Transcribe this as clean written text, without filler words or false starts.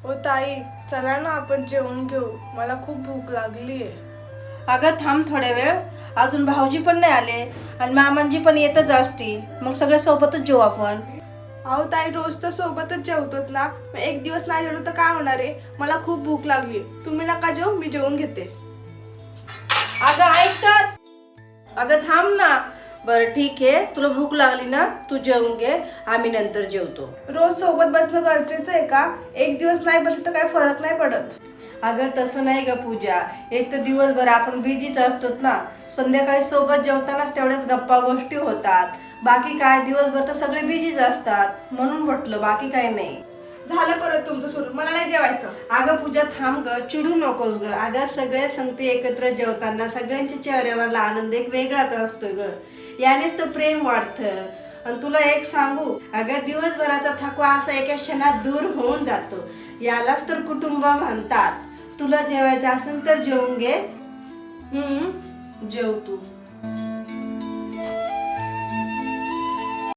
ओ ताई, चला ना आपण जेवून घेऊ, मला खूप भूक लागली आहे. अगं थांब थोड्या वेळ, अजून भाऊजी पण नाही आले आणि मामांजी पण येतच असतील, मग सगळे सोबतच जेवू आपण. अहो ताई, रोज तर सोबतच जेवतात ना, मग एक दिवस नाही जेवलं तर काय होणार आहे? मला खूप भूक लागली, तुम्ही नका जेवू, मी जेवून घेते. अगं ऐक तर, अगं थांब ना. बरं ठीक आहे, तुला भूक लागली ना, तू जेवून घे, आम्ही नंतर जेवतो. रोज सोबत बसणं गरजेचं आहे का? एक दिवस नाही बसलं तर काही फरक नाही पडत. अगं तसं नाही ग पूजा, एक तर दिवसभर आपण बिझीच असतो ना, संध्याकाळी सोबत जेवतानाच तेवढ्याच गप्पा गोष्टी होतात. बाकी काय, दिवसभर तर सगळे बिझीच असतात, म्हणून म्हटलं, बाकी काही नाही. झालं परत तुमचं सुरू, मला नाही जेवायचं. अगं पूजा थांब ग, चिडू नकोस ग. अगं सगळे संगते एकत्र जेवताना सगळ्यांच्या चेहऱ्यावरला आनंद एक वेगळाच असतो ग, यानेच तर प्रेम वाढतं. आणि तुला एक सांगू, अगं दिवसभराचा थकवा असा एका क्षणात दूर होऊन जातो, यालाच तर कुटुंब म्हणतात. तुला जेवायचं असेल तर जेवून घे. जेव तू.